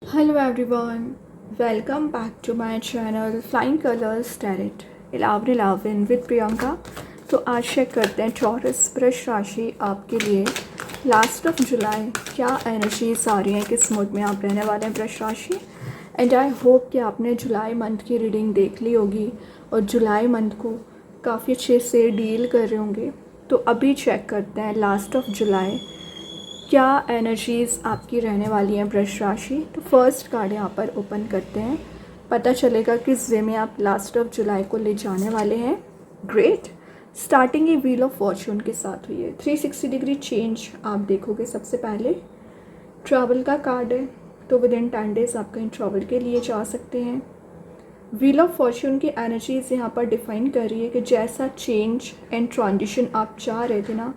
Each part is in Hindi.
Hello everyone, welcome back to my channel Flying Colors Tarot 11 with Priyanka. तो आज चेक करते हैं टॉरस वृष राशि आपके लिए लास्ट ऑफ जुलाई क्या एनर्जीज आ रही हैं, किस मूड में आप रहने वाले हैं वृष राशि। एंड आई होप कि आपने जुलाई मंथ की रीडिंग देख ली होगी और जुलाई मंथ को काफ़ी अच्छे से डील कर रहे होंगे। तो अभी चेक करते हैं लास्ट ऑफ जुलाई क्या एनर्जीज़ आपकी रहने वाली हैं वृष राशि। तो फर्स्ट कार्ड यहाँ पर ओपन करते हैं, पता चलेगा किस वे में आप लास्ट ऑफ जुलाई को ले जाने वाले हैं। Great, starting he wheel of Fortune के साथ हुई है। 360 डिग्री चेंज आप देखोगे। सबसे पहले ट्रैवल का कार्ड है, तो विद इन 10 डेज आप कहीं ट्रैवल के लिए जा सकते हैं। व्हील ऑफ फॉर्चून की एनर्जीज यहाँ पर डिफाइन कर रही है कि जैसा चेंज एंड ट्रांजिशन आप चाह रहे थे ना,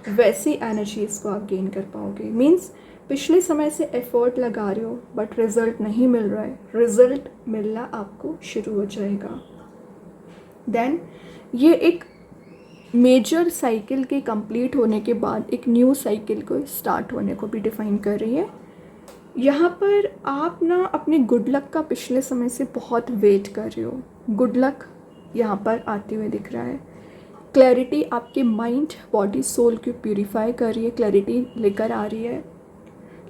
वैसी एनर्जीज को आप गेन कर पाओगे। मीन्स पिछले समय से एफर्ट लगा रहे हो बट रिजल्ट नहीं मिल रहा है, रिजल्ट मिलना आपको शुरू हो जाएगा। देन ये एक मेजर साइकिल के कंप्लीट होने के बाद एक न्यू साइकिल को स्टार्ट होने को भी डिफाइन कर रही है। यहाँ पर आप ना अपने गुड लक का पिछले समय से बहुत वेट कर रहे हो। गुड लक यहाँ पर आते हुए दिख रहा है। क्लैरिटी आपके माइंड बॉडी सोल को प्यूरिफाई कर रही है, क्लैरिटी लेकर आ रही है।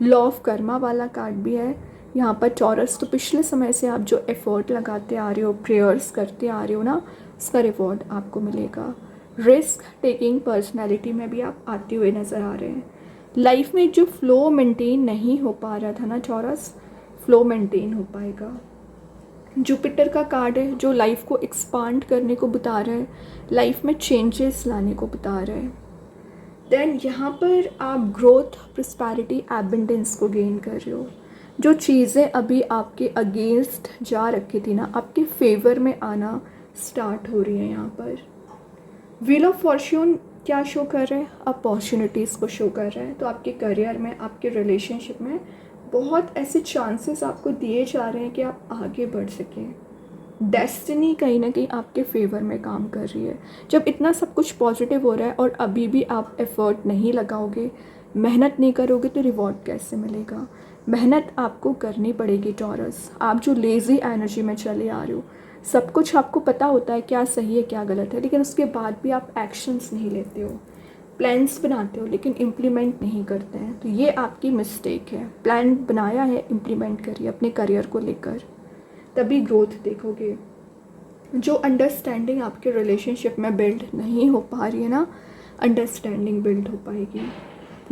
लॉ ऑफ कर्मा वाला कार्ड भी है यहाँ पर टॉरस। तो पिछले समय से आप जो एफर्ट लगाते आ रहे हो, प्रेयर्स करते आ रहे हो ना, उसका रिवॉर्ड आपको मिलेगा। रिस्क टेकिंग पर्सनैलिटी में भी आप आते हुए नज़र आ रहे हैं। लाइफ में जो फ्लो मेंटेन नहीं हो पा रहा था ना टॉरस, फ्लो मेंटेन हो पाएगा। जुपिटर का कार्ड है जो लाइफ को एक्सपांड करने को बता रहा है, लाइफ में चेंजेस लाने को बता रहा है। देन यहाँ पर आप ग्रोथ, प्रॉस्पेरिटी, एबंडेंस को गेन कर रहे हो। जो चीज़ें अभी आपके अगेंस्ट जा रखी थी ना, आपके फेवर में आना स्टार्ट हो रही है। यहाँ पर व्हील ऑफ फॉर्च्यून क्या शो कर रहा है? अपॉर्चुनिटीज़ को शो कर रहा है। तो आपके करियर में, आपके रिलेशनशिप में बहुत ऐसे चांसेस आपको दिए जा रहे हैं कि आप आगे बढ़ सकें। डेस्टिनी कहीं ना कहीं आपके फेवर में काम कर रही है। जब इतना सब कुछ पॉजिटिव हो रहा है और अभी भी आप एफर्ट नहीं लगाओगे, मेहनत नहीं करोगे, तो रिवॉर्ड कैसे मिलेगा? मेहनत आपको करनी पड़ेगी टॉरस। आप जो लेज़ी एनर्जी में चले आ रहे हो, सब कुछ आपको पता होता है क्या सही है क्या गलत है, लेकिन उसके बाद भी आप एक्शंस नहीं लेते हो। प्लान्स बनाते हो लेकिन इम्प्लीमेंट नहीं करते हैं, तो ये आपकी मिस्टेक है। प्लान बनाया है, इम्प्लीमेंट करिए अपने करियर को लेकर, तभी ग्रोथ देखोगे। जो अंडरस्टैंडिंग आपके रिलेशनशिप में बिल्ड नहीं हो पा रही है ना, अंडरस्टैंडिंग बिल्ड हो पाएगी।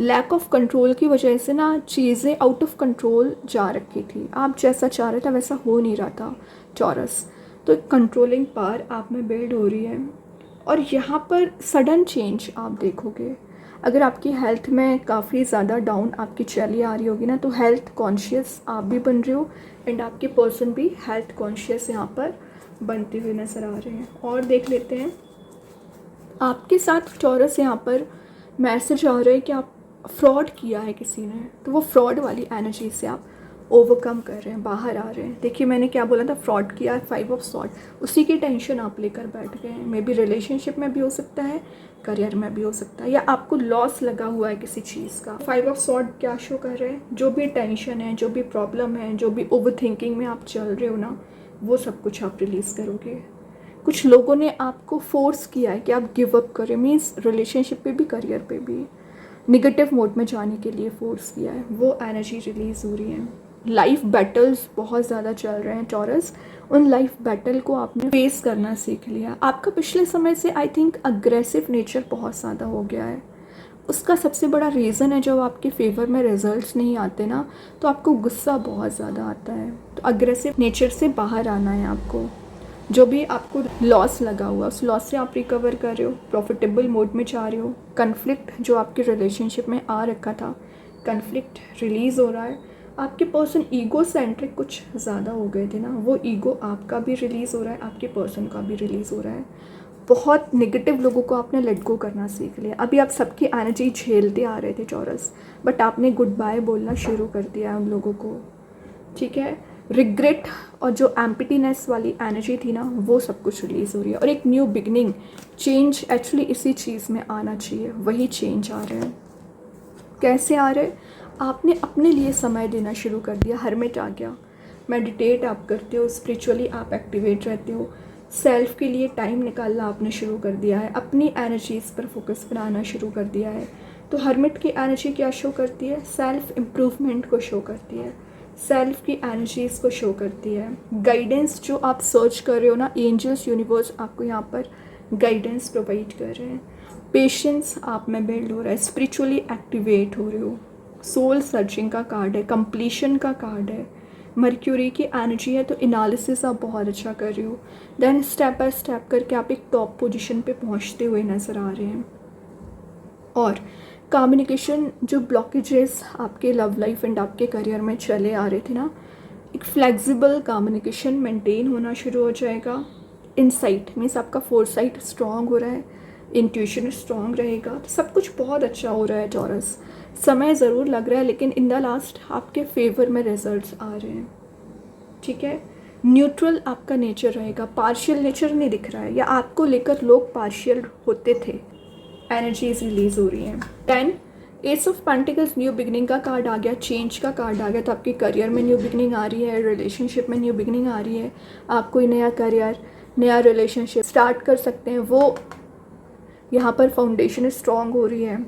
लैक ऑफ कंट्रोल की वजह से ना चीज़ें आउट ऑफ कंट्रोल जा रखी थी। आप जैसा चाह रहे थे वैसा हो नहीं रहा था टॉरस। तो कंट्रोलिंग पावर आप में बिल्ड हो रही है। और यहाँ पर सडन चेंज आप देखोगे। अगर आपकी हेल्थ में काफ़ी ज़्यादा डाउन आपकी चली आ रही होगी ना, तो हेल्थ कॉन्शियस आप भी बन रहे हो एंड आपके पर्सन भी हेल्थ कॉन्शियस यहाँ पर बनते हुए नज़र आ रहे हैं। और देख लेते हैं आपके साथ टॉरस। यहाँ पर मैसेज आ रहा है कि आप फ्रॉड किया है किसी ने, तो वो फ्रॉड वाली एनर्जी से आप ओवरकम कर रहे हैं, बाहर आ रहे हैं। देखिए मैंने क्या बोला था, फ्रॉड किया, 5 ऑफ सॉर्ड, उसी की टेंशन आप लेकर बैठ गए हैं। मे बी रिलेशनशिप में भी हो सकता है, करियर में भी हो सकता है, या आपको लॉस लगा हुआ है किसी चीज़ का। 5 ऑफ सॉर्ड क्या शो कर रहे हैं? जो भी टेंशन है, जो भी प्रॉब्लम है, जो भी ओवर थिंकिंग में आप चल रहे हो ना, वो सब कुछ आप रिलीज़ करोगे। कुछ लोगों ने आपको फोर्स किया है कि आप गिव अप करें, मीन्स रिलेशनशिप पे भी करियर पे भी निगेटिव मोड में जाने के लिए फोर्स किया है, वो एनर्जी रिलीज़ हो रही है। लाइफ बैटल्स बहुत ज़्यादा चल रहे हैं टॉरस, उन लाइफ बैटल को आपने फेस करना सीख लिया। आपका पिछले समय से आई थिंक अग्रेसिव नेचर बहुत ज़्यादा हो गया है। उसका सबसे बड़ा रीज़न है जब आपके फेवर में रिजल्ट्स नहीं आते ना, तो आपको गुस्सा बहुत ज़्यादा आता है। तो अग्रेसिव नेचर से बाहर आना है आपको। जो भी आपको लॉस लगा हुआ, उस लॉस से आप रिकवर कर रहे हो, प्रॉफिटेबल मोड में जा रहे हो। कन्फ्लिक्ट जो आपके रिलेशनशिप में आ रखा था, कन्फ्लिक्ट रिलीज़ हो रहा है। आपके पर्सन ईगो सेंट्रिक कुछ ज़्यादा हो गए थे ना, वो ईगो आपका भी रिलीज़ हो रहा है, आपके पर्सन का भी रिलीज़ हो रहा है। बहुत नेगेटिव लोगों को आपने लेट गो करना सीख लिया। अभी आप सबकी एनर्जी झेलते आ रहे थे टॉरस, बट आपने गुड बाय बोलना शुरू कर दिया है उन लोगों को, ठीक है। रिग्रेट और जो एम्प्टीनेस वाली एनर्जी थी ना, वो सब कुछ रिलीज़ हो रही है। और एक न्यू बिगनिंग, चेंज एक्चुअली इसी चीज़ में आना चाहिए, वही चेंज आ रहे हैं। कैसे आ रहे? आपने अपने लिए समय देना शुरू कर दिया, हर्मिट आ गया। मेडिटेट आप करते हो, स्पिरिचुअली आप एक्टिवेट रहते हो, सेल्फ के लिए टाइम निकालना आपने शुरू कर दिया है, अपनी एनर्जीज़ पर फोकस बनाना शुरू कर दिया है। तो हर्मिट की एनर्जी क्या शो करती है? सेल्फ इम्प्रूवमेंट को शो करती है, सेल्फ की एनर्जीज़ को शो करती है। गाइडेंस जो आप सर्च कर रहे हो ना, एंजल्स यूनिवर्स आपको यहाँ पर गाइडेंस प्रोवाइड कर रहे हैं। पेशेंस आप में बिल्ड हो रहा है, स्पिरिचुअली एक्टिवेट हो रहे हो। सोल सर्चिंग का कार्ड है, कंप्लीशन का कार्ड है, मर्क्यूरी की एनर्जी है, तो एनालिसिस आप बहुत अच्छा कर रहे हो। देन स्टेप बाय स्टेप करके आप एक टॉप पोजीशन पे पहुंचते हुए नज़र आ रहे हैं। और कम्युनिकेशन जो ब्लॉकेजेस आपके लव लाइफ एंड आपके करियर में चले आ रहे थे ना, एक फ्लेक्सिबल कम्युनिकेशन मेंटेन होना शुरू हो जाएगा। इनसाइट मीन्स आपका फोरसाइट स्ट्रॉन्ग हो रहा है, इंट्यूशन स्ट्रॉन्ग रहेगा, तो सब कुछ बहुत अच्छा हो रहा है टॉरस। समय ज़रूर लग रहा है लेकिन इन द लास्ट आपके फेवर में रिजल्ट्स आ रहे हैं, ठीक है। न्यूट्रल आपका नेचर रहेगा, पार्शियल नेचर नहीं दिख रहा है, या आपको लेकर लोग पार्शियल होते थे, एनर्जीज रिलीज हो रही हैं। 10 S of pentacles, new beginning का कार्ड आ गया, चेंज का कार्ड आ गया। तो आपके करियर में न्यू बिगनिंग आ रही है, रिलेशनशिप में न्यू बिगनिंग आ रही है, आप कोई नया करियर नया रिलेशनशिप स्टार्ट कर सकते हैं, वो यहाँ पर फाउंडेशन स्ट्रॉन्ग हो रही है।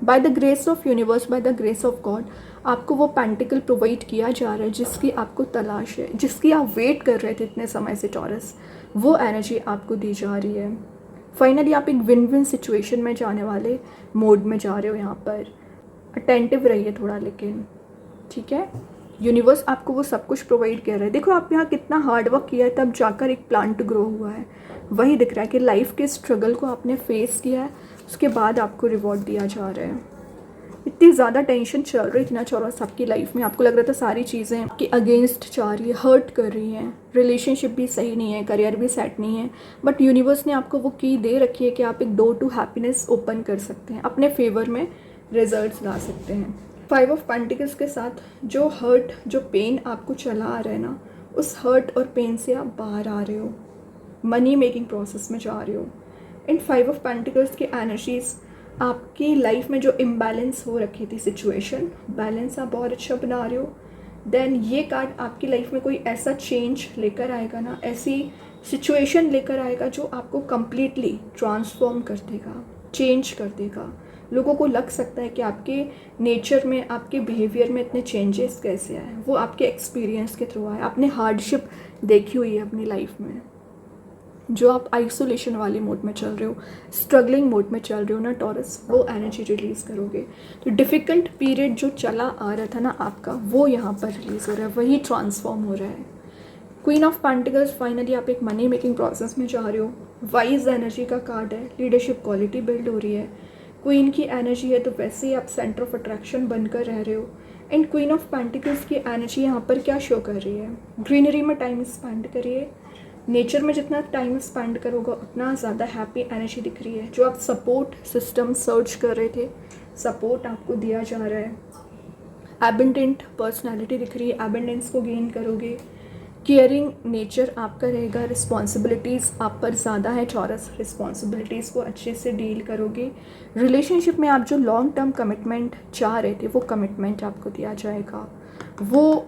By the grace of universe, by the grace of God आपको वो पेंटिकल प्रोवाइड किया जा रहा है जिसकी आपको तलाश है, जिसकी आप वेट कर रहे थे इतने समय से टॉरस, वो एनर्जी आपको दी जा रही है। फाइनली आप एक विन विन सिचुएशन में जाने वाले मोड में जा रहे हो। यहाँ पर अटेंटिव रहिए थोड़ा, लेकिन ठीक है, यूनिवर्स आपको वो सब कुछ प्रोवाइड कर रहा है। देखो आप यहाँ कितना हार्ड वर्क किया है, तब जाकर एक प्लांट ग्रो हुआ है। वही दिख रहा है कि लाइफ के स्ट्रगल को आपने फेस किया है, उसके बाद आपको रिवॉर्ड दिया जा रहा है। इतनी ज़्यादा टेंशन चल रही थी ना चौरस आपकी लाइफ में, आपको लग रहा था सारी चीज़ें आपके अगेंस्ट जा रही है, हर्ट कर रही हैं, रिलेशनशिप भी सही नहीं है, करियर भी सेट नहीं है, बट यूनिवर्स ने आपको वो की दे रखी है कि आप एक डोर टू हैप्पीनेस ओपन कर सकते हैं, अपने फेवर में रिजल्ट्स ला सकते हैं। 5 ऑफ पेंटिकल्स के साथ जो हर्ट, जो पेन आपको चला आ रहा है ना, उस हर्ट और पेन से आप बाहर आ रहे हो, मनी मेकिंग प्रोसेस में जा रहे हो। इन 5 ऑफ पेंटिकल्स की एनर्जीज आपकी लाइफ में जो इम्बैलेंस हो रखी थी सिचुएशन, बैलेंस आप बहुत अच्छा बना रहे हो। देन ये कार्ड आपकी लाइफ में कोई ऐसा चेंज लेकर आएगा ना, ऐसी सिचुएशन लेकर आएगा जो आपको कम्प्लीटली ट्रांसफॉर्म कर देगा, चेंज कर देगा। लोगों को लग सकता है कि आपके नेचर में, आपके बिहेवियर में इतने चेंजेस कैसे आए, वो आपके एक्सपीरियंस के थ्रू आए, आपने हार्डशिप देखी हुई है अपनी लाइफ में। जो आप आइसोलेशन वाले मोड में चल रहे हो, स्ट्रगलिंग मोड में चल रहे हो ना टॉरस, वो एनर्जी रिलीज़ करोगे। तो डिफ़िकल्ट पीरियड जो चला आ रहा था ना आपका, वो यहाँ पर रिलीज़ हो रहा है, वही ट्रांसफॉर्म हो रहा है। क्वीन ऑफ पेंटिकल्स, फाइनली आप एक मनी मेकिंग प्रोसेस में जा रहे हो। वाइज एनर्जी का कार्ड है, लीडरशिप क्वालिटी बिल्ड हो रही है। क्वीन की एनर्जी है तो वैसे ही आप सेंटर ऑफ अट्रैक्शन बनकर रह रहे हो। एंड क्वीन ऑफ पेंटिकल्स की एनर्जी यहाँ पर क्या शो कर रही है? ग्रीनरी में टाइम स्पेंड करिए, नेचर में जितना टाइम स्पेंड करोगे उतना ज़्यादा हैप्पी एनर्जी दिख रही है। जो आप सपोर्ट सिस्टम सर्च कर रहे थे, सपोर्ट आपको दिया जा रहा है। एबंडेंट पर्सनालिटी दिख रही है, एबंडेंस को गेन करोगे। केयरिंग नेचर आपका रहेगा, रिस्पॉन्सिबिलिटीज़ आप पर ज़्यादा है टॉरस, रिस्पॉन्सिबिलिटीज़ को अच्छे से डील करोगे। रिलेशनशिप में आप जो लॉन्ग टर्म कमिटमेंट चाह रहे थे, वो कमिटमेंट आपको दिया जाएगा, वो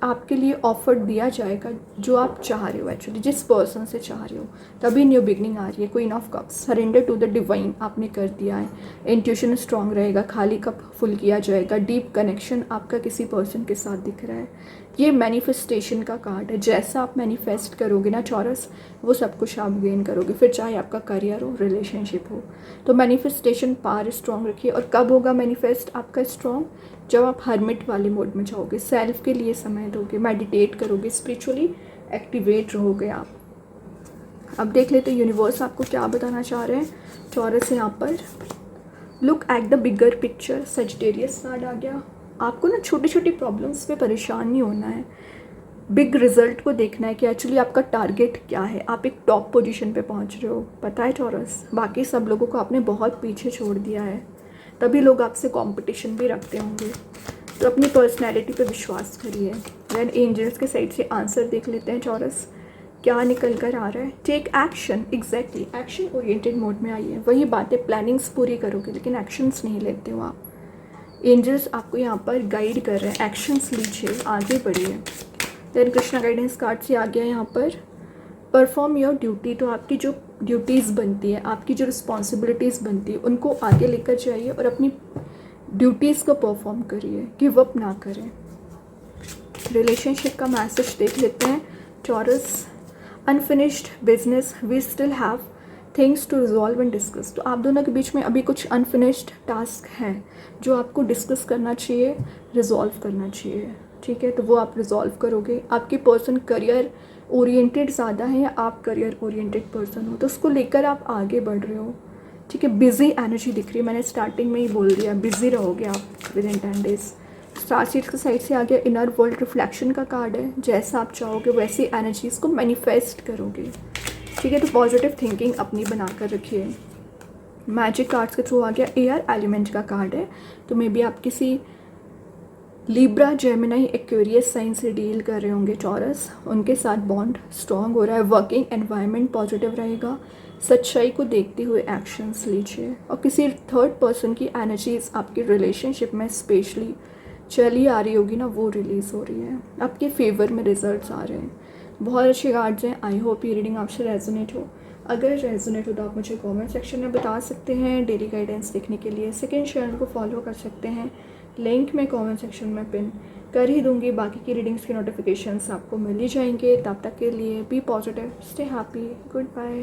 आपके लिए ऑफर दिया जाएगा जो आप चाह रहे हो, एक्चुअली जिस पर्सन से चाह रहे हो। तभी न्यू बिगनिंग आ रही है। Queen of cups, surrender to the divine आपने कर दिया है। इंट्यूशन स्ट्रांग रहेगा, खाली कप फुल किया जाएगा। डीप कनेक्शन आपका किसी पर्सन के साथ दिख रहा है। ये मैनिफेस्टेशन का कार्ड है, जैसा आप मैनिफेस्ट करोगे ना टॉरस, वो सब कुछ आप गेन करोगे, फिर चाहे आपका करियर हो, रिलेशनशिप हो। तो मैनिफेस्टेशन पावर स्ट्रॉन्ग रखिए। और कब होगा मैनिफेस्ट आपका स्ट्रॉन्ग? जब आप हर्मिट वाले मोड में जाओगे, सेल्फ के लिए समय दोगे, मेडिटेट करोगे, स्पिरिचुअली एक्टिवेट रहोगे आप। अब देख लेते हैं यूनिवर्स आपको क्या बताना चाह रहे हैं टॉरस। यहाँ पर look at the bigger picture, Sagittarius card आ गया। आपको ना छोटी छोटी प्रॉब्लम्स पे परेशान नहीं होना है, बिग रिजल्ट को देखना है कि एक्चुअली आपका टारगेट क्या है। आप एक टॉप पोजीशन पे पहुंच रहे हो, पता है टॉरस। बाकी सब लोगों को आपने बहुत पीछे छोड़ दिया है, तभी लोग आपसे कंपटीशन भी रखते होंगे। तो अपनी पर्सनैलिटी पे विश्वास करिए। देन एंजल्स के साइड से आंसर देख लेते हैं टॉरस, क्या निकल कर आ रहा है। Take action, exactly action oriented mode में आइए। वही बातें, प्लानिंग्स पूरी करोगे लेकिन एक्शंस नहीं लेते हो आप। एंजल्स आपको यहाँ पर गाइड कर रहे हैं, एक्शंस लीजिए, आगे बढ़िए। देन कृष्णा गाइडेंस कार्ड से आ गया यहाँ पर परफॉर्म योर ड्यूटी। तो आपकी जो ड्यूटीज़ बनती है, आपकी जो रिस्पॉन्सिबिलिटीज़ बनती है, उनको आगे लेकर जाइए और अपनी ड्यूटीज़ को परफॉर्म करिए, गिव अप ना करें। रिलेशनशिप का मैसेज देख लेते हैं Taurus. Unfinished business, we still have things to resolve and discuss. तो आप दोनों के बीच में अभी कुछ अनफिनिश्ड टास्क हैं जो आपको डिस्कस करना चाहिए, रिजॉल्व करना चाहिए, ठीक है। तो वो आप रिजॉल्व करोगे। आपके पर्सन करियर ओरिएंटेड ज़्यादा है या आप करियर ओरिएंटेड पर्सन हो, तो उसको लेकर आप आगे बढ़ रहे हो, ठीक है। बिजी एनर्जी दिख रही है, मैंने स्टार्टिंग में ही बोल दिया, बिजी रहोगे आप with in 10 days. Star seeds की साइड से आ गया इनर वर्ल्ड रिफ्लेक्शन का कार्ड है। जैसा आप चाहोगे वैसी एनर्जीज़ को मैनिफेस्ट करोगे, ठीक है। तो पॉजिटिव थिंकिंग अपनी बना कर रखिए। मैजिक कार्ड्स के थ्रू आ गया एयर एलिमेंट का कार्ड है। तो मे बी आप किसी लिब्रा, जेमिनी, एक्वेरियस साइन से डील कर रहे होंगे टॉरस, उनके साथ बॉन्ड स्ट्रॉन्ग हो रहा है। वर्किंग एनवायरनमेंट पॉजिटिव रहेगा। सच्चाई को देखते हुए एक्शंस लीजिए। और किसी थर्ड पर्सन की एनर्जीज आपके रिलेशनशिप में स्पेशली चली आ रही होगी ना, वो रिलीज़ हो रही है, आपके फेवर में रिजल्ट्स आ रहे हैं। बहुत अच्छे कार्ड्स हैं। आई होप ये रीडिंग आपसे रेजोनेट हो। अगर रेजोनेट हो तो आप मुझे कमेंट सेक्शन में बता सकते हैं। डेली गाइडेंस देखने के लिए सेकंड चैनल को फॉलो कर सकते हैं, लिंक मैं कमेंट सेक्शन में पिन कर ही दूंगी। बाकी की रीडिंग्स के नोटिफिकेशंस आपको मिल ही जाएंगे। तब तक के लिए be positive, stay happy, good bye.